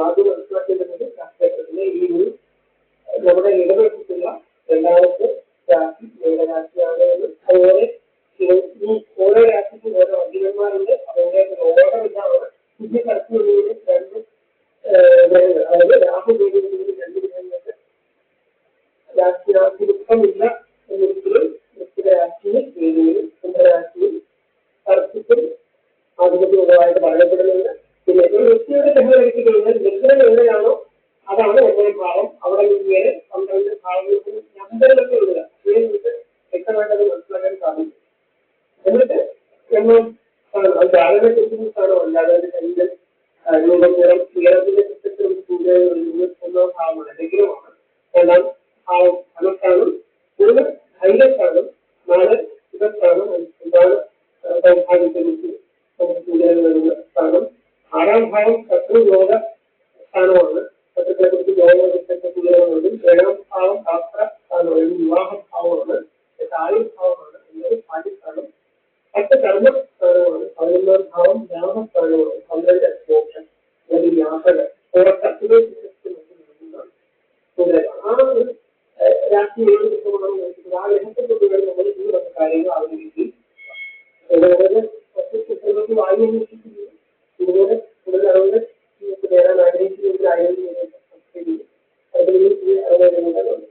ആദ്യം മനസ്സിലാക്കേണ്ടത് രാഷ്ട്രീയത്തിലെ ഈ ഒരു നമ്മുടെ ഇടപെട്ടിട്ടുള്ള രണ്ടാമത്തെ രാശി മേടരാശിയാണ് എന്ന്. അതുപോലെ ഈ ഓരോ രാശിക്കും ഓരോ അധികന്മാരുണ്ട്. അവരുടെ ഓർഡർ ഇതാണ്. പുതിയ കടത്തിലുള്ള രണ്ട് ഗ്രഹങ്ങൾ, അതായത് രാഹു മേഖലയിൽ രണ്ട് ഗ്രഹങ്ങൾക്ക് രാശിയില്ല എന്നൊരിക്കലും വൃശ്ചികരാശിയിൽ മേഖലയിൽ കുംഭരാശിയിൽ കർത്തിക്കും ആധിപത്യമുള്ളതായിട്ട് പറയപ്പെടുന്നുണ്ട്. പിന്നെ ഒരു വ്യക്തിയുടെ ഗ്രഹം എടുത്തു കഴിഞ്ഞാൽ ലഗ്നം എവിടെയാണോ അതാണ് ഒന്നാം ഭാവം. അവിടെ നിന്ന് 12 ഭാവങ്ങൾക്ക് നമ്പറുകളൊക്കെ എഴുതുക. ഇതിനെ വ്യക്തമായിട്ട് അത് മനസ്സിലാക്കാൻ സാധിക്കും. എന്നിട്ട് നമ്മൾ അത് ജാതകത്തെ കുറിക്കുന്ന സ്ഥാനം അല്ലാതെ അതിന്റെ ശരീരം രൂപനിറം ഉയരത്തിന്റെ ചിത്രത്തിലും സൂര്യൻ ഒന്നാം ഭാവമാണ്, ലഗ്നമാണ്. രണ്ടാം ഭാവം ധനസ്ഥാനം, 3 ധൈര്യസ്ഥാനം, 4 ശുഭസ്ഥാനം, എന്താണ് സൗഭാഗ്യത്തെ കുറിച്ച് നമുക്ക് സൂചനകൾ നൽകുന്ന സ്ഥാനം. 6ാം ഭാവം ശത്രുയോഗ സ്ഥാനമാണ്. ശത്രുക്കളെ കുറിച്ച് യോഗത്തെ സൂചനകൾ നൽകും. 7ാം ഭാവം ശാസ്ത്ര സ്ഥാനമാണ്, വിവാഹഭാവമാണ്. 8ാം ഭാവമാണ് എന്നത് ഭാഗ്യസ്ഥാനം. 10 കർമ്മസ്ഥാനമാണ്. 11ാം ഭാവം ലാഭസ്ഥാനമാണ്. 12 മോക്ഷം അല്ലെങ്കിൽ യാത്ര ഓരോ നൽകുന്ന സൂചനകളാണ്. ആ ഒരു രാഷ്ട്രീയ കൃത്യമാണ് ആ ഗ്രഹത്തെ കുറിച്ച് നമ്മൾ ഈ വക കാര്യങ്ങൾ അവതരിപ്പിക്കും. വായു ഇതുപോലെ കൂടുതൽ അറിവുകൾ നേടാൻ ആഗ്രഹിക്കുന്നതിലായിരുന്നു അറിവുകളുണ്ട്.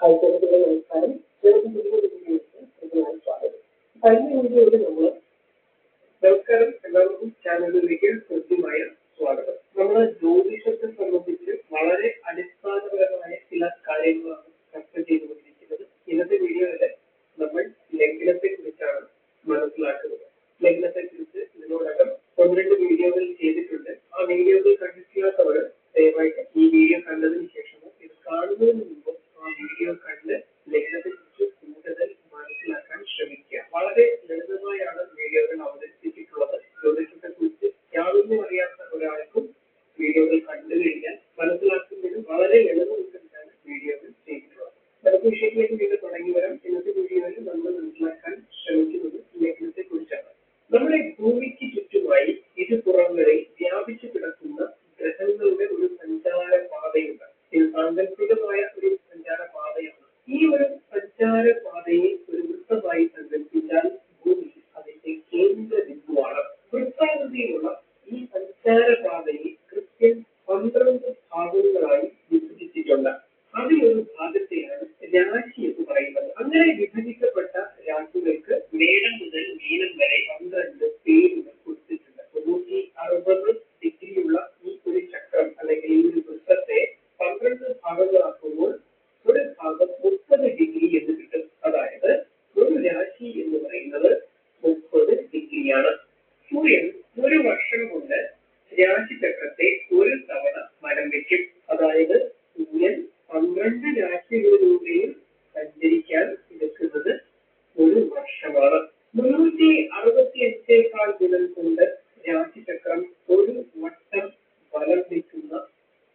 കാഴ്ചയുടെ നമസ്കാരം. സ്വാഗതം. കഴിഞ്ഞ വീഡിയോയിൽ നമ്മൾ നമസ്കാരം, എല്ലാവർക്കും ചാനലിലേക്ക് കൃത്യമായ സ്വാഗതം. നമ്മൾ ജ്യോതിഷത്തെ സംബന്ധിച്ച് വളരെ അടിസ്ഥാനപരമായ ചില കാര്യങ്ങളാണ് ചർച്ച ചെയ്തുകൊണ്ടിരിക്കുന്നത്. ഇന്നത്തെ വീഡിയോയിൽ നമ്മൾ ലഗ്നത്തെ കുറിച്ചാണ് മനസ്സിലാക്കുന്നത്. ലഗ്നത്തെ കുറിച്ച് ഇതിനോടകം 12 വീഡിയോകൾ ചെയ്തിട്ടുണ്ട്. ആ വീഡിയോകൾ കണ്ടിട്ടില്ലാത്തവർ ദയവായിട്ട് ഈ വീഡിയോ കണ്ടതിന് ശേഷമോ ഇത് കാണുന്നതിന് മുമ്പ് ആ വീഡിയോ കണ്ട് ലഗ്നത്തെ കുറിച്ച് കൂടുതൽ മനസ്സിലാക്കാൻ ശ്രമിക്കുക. വളരെ ലളിതമായാണ് വീഡിയോകൾ അവതരിപ്പിച്ചിട്ടുള്ളത്. ജ്യോതിഷത്തെ കുറിച്ച് യാതൊന്നും അറിയാത്ത ഒരാൾക്കും വീഡിയോകൾ കണ്ടു കഴിഞ്ഞാൽ മനസ്സിലാക്കുന്നതിന് വളരെ എളുപ്പത്തിലാണ് വീഡിയോകൾ ചെയ്തിട്ടുള്ളത്. നമുക്ക് വിഷയത്തിലേക്ക് വീണ്ടും തുടങ്ങി വരാം. ഇന്നത്തെ വീഡിയോയിൽ നമ്മൾ മനസ്സിലാക്കാൻ ശ്രമിക്കുന്നത് ലഗ്നത്തെ കുറിച്ചാണ്. നമ്മുടെ ഭൂമിക്ക് ചുറ്റുമായി ഇരുപുറങ്ങളിൽ വ്യാപിച്ചു കിടക്കുന്ന ഗ്രഹങ്ങളുടെ ഒരു സഞ്ചാര പാതയുണ്ട്. ഇത് സാങ്കല്പികമായ ഒരു സഞ്ചാര പാതയാണ്. ഈ ഒരു സഞ്ചാര പാതയെ ഒരു വൃത്തമായി സങ്കല്പിച്ചാൽ ഭൂമി അതിന്റെ കേന്ദ്ര ബിന്ദുവാണ്. വൃത്താകൃതിയിലുള്ള ഈ സഞ്ചാര പാതയെ കൃത്യം 12 ഭാഗങ്ങളായി വിഭജിച്ചിട്ടുണ്ട്. അതിലൊരു ഭാഗത്തെയാണ് രാശി എന്ന് പറയുന്നത്. അങ്ങനെ വിഭജിക്കപ്പെട്ട രാശികൾക്ക് മേടം മുതൽ മീനം വരെ 12 പേരുകൾ കൊടുത്തിട്ടുണ്ട്. 360 ഡിഗ്രിയുള്ള ഈ ഒരു ചക്രം അല്ലെങ്കിൽ ഈ ഒരു വൃത്തത്തെ 12 ഭാഗങ്ങളാക്കുമ്പോൾ ഒരു ഭാഗം 30 ഡിഗ്രി എന്ന് കിട്ടും. അതായത് ഒരു രാശി എന്ന് പറയുന്നത് 30 ഡിഗ്രിയാണ്. സൂര്യൻ ഒരു വർഷം കൊണ്ട് രാശിചക്രത്തെ ഒരു തവണ വലം വയ്ക്കും. അതായത് സൂര്യൻ 12 രാശികളിലൂടെയും സഞ്ചരിക്കാൻ എടുക്കുന്നത് ഒരു വർഷമാണ്. 365 ദിനം കൊണ്ട് രാശിചക്രം ഒരു വട്ടം വലം വയ്ക്കുന്ന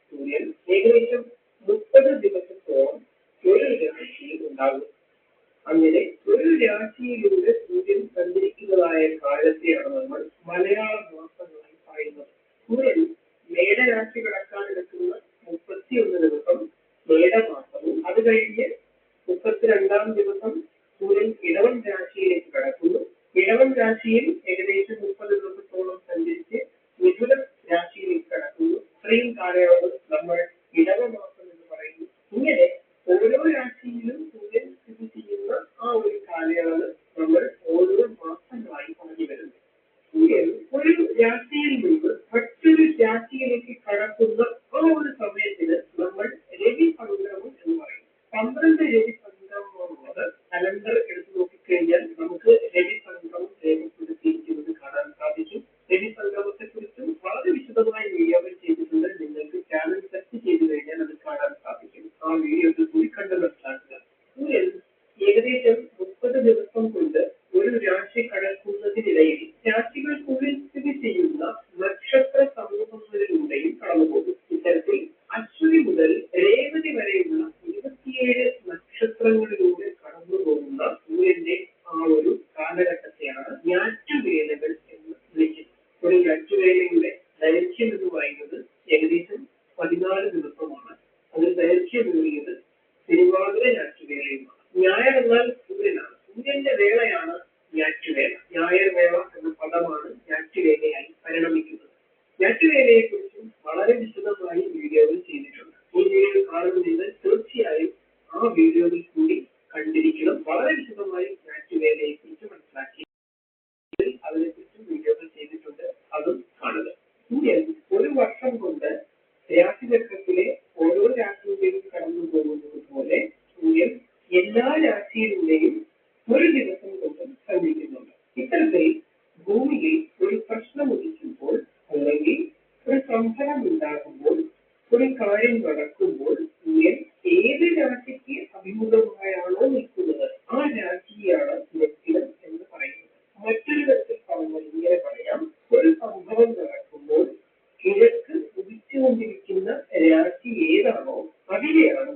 സൂര്യൻ ഏകദേശം 30 ദിവസത്തോളം ഒരു രാശിയിൽ ഉണ്ടാകും. അങ്ങനെ ഒരു രാശിയിലൂടെ സൂര്യൻ സഞ്ചരിക്കുന്നതായ കാലത്തെയാണ് നമ്മൾ മലയാള മാസങ്ങളായി പറയുന്നത്. സൂര്യൻ മേടരാശി കടക്കാൻ എടുക്കുന്ന 31 ദിവസം മേടമാസവും അത് കഴിഞ്ഞ് 32-ാം ദിവസം സൂര്യൻ ഇടവം രാശിയിലേക്ക് കടക്കുന്നു. ഇടവം രാശിയിൽ ഏകദേശം 30 ദിവസത്തോളം സഞ്ചരിച്ച് മിഥുന രാശിയിലേക്ക് കടക്കുന്നു. ഇത്രയും കാലയളവ് നമ്മൾ ഇടവമാസം എന്ന് പറയുന്നു. ഇങ്ങനെ ഓരോ രാശിയിലും സൂര്യൻ സ്ഥിതി ചെയ്യുന്ന ആ ഒരു കാലയളവ് നമ്മൾ ഓരോ മാസങ്ങളായി പറഞ്ഞു വരുന്നു. സൂര്യൻ ഒരു രാശിയിൽ നിന്ന് മറ്റൊരു രാശിയിലേക്ക് കടക്കുന്ന ആ ഒരു സമയത്തിന് നമ്മൾ രവി സംക്രമം എന്ന് പറയും. 12 രവി സംക്രമമുള്ളത് കലണ്ടർ എടുത്തു നോക്കിക്കഴിഞ്ഞാൽ നമുക്ക് രവി സംക്രമം രേഖപ്പെടുത്തിയിരിക്കുന്നത് കാണാൻ സാധിക്കും. രവി സംക്രമത്തെ കുറിച്ചും വളരെ വിശദമായ വീഡിയോകൾ ചെയ്തിട്ടുണ്ട്. നിങ്ങൾക്ക് ചാനൽ സെർച്ച് ചെയ്തു കഴിഞ്ഞാൽ അത് കാണാൻ സാധിക്കും. ആ വീഡിയോകൾ കൂടി കണ്ടു മനസ്സിലാക്കുക. സൂര്യൻ ഏകദേശം 30 ദിവസം കൊണ്ട് ഒരു രാശി കടക്കുന്നതിനിടയിൽ രാശികൾക്കുള്ളിൽ സ്ഥിതി ചെയ്യുന്ന നക്ഷത്ര സമൂഹങ്ങളിലൂടെയും കടന്നുപോകും. ഇത്തരത്തിൽ അശ്വിനി മുതൽ രേവതി വരെയുള്ള 27 നക്ഷത്രങ്ങളിലൂടെ കടന്നു പോകുന്ന സൂര്യന്റെ ആ ഒരു കാലഘട്ടത്തെയാണ് ഞാറ്റുവേലകൾ എന്ന് വിളിക്കുന്നത്. ഒരു ഞാറ്റുവേലയുടെ ദൈർഘ്യം എന്ന് പറയുന്നത് ഏകദേശം 14 ദിവസമാണ്. അതിൽ ദൈർഘ്യമേറിയത് തിരുവാതിര ഞാറ്റുവേലയുമാണ്. ഞായർ എന്നാൽ സൂര്യനാണ്. സൂര്യന്റെ വേളയാണ് ഞാറ്റുവേല. ഞായർ വേള എന്ന പദമാണ് ഞാറ്റുവേലയായി പരിണമിക്കുന്നത്. ഞാറ്റുവേലയെ കുറിച്ചും വളരെ വിശദമായി വീഡിയോകൾ ചെയ്തിട്ടുണ്ട്. ഈ വീഡിയോ കാണുന്നതിന് തീർച്ചയായും ആ വീഡിയോയിൽ കൂടി കണ്ടിരിക്കണം. വളരെ വിശദമായി ഞാറ്റുവേലയെ കുറിച്ച് മനസ്സിലാക്കി അതിനെക്കുറിച്ചും വീഡിയോകൾ ചെയ്തിട്ടുണ്ട്. അതും കാണുക. സൂര്യൻ ഒരു വർഷം കൊണ്ട് രാശിചക്രത്തിലെ ഓരോ രാശിയിലേക്കും കടന്നു പോകുന്നത് പോലെ സൂര്യൻ എല്ലാ രാശിയിലൂടെയും ഒരു ദിവസം കൊണ്ട് സഞ്ചരിക്കുന്നുണ്ട്. ഇത്തരത്തിൽ ഭൂമിയിൽ ഒരു പ്രശ്നം ഉദിക്കുമ്പോൾ അല്ലെങ്കിൽ ഒരു സംഭവം ഉണ്ടാകുമ്പോൾ ഒരു കാര്യം നടക്കുമ്പോൾ സൂര്യൻ ഏത് രാശിക്ക് അഭിമുഖമായാണോ നിൽക്കുന്നത് ആ രാശിയാണ് ലഗ്നം എന്ന് പറയുന്നത്. മറ്റൊരു തരത്തിൽ പറഞ്ഞാൽ ഇങ്ങനെ പറയാം, ഒരു സംഭവം നടക്കുമ്പോൾ കിഴക്ക് ഉദിച്ചുകൊണ്ടിരിക്കുന്ന രാശി ഏതാണോ അതിനെയാണ്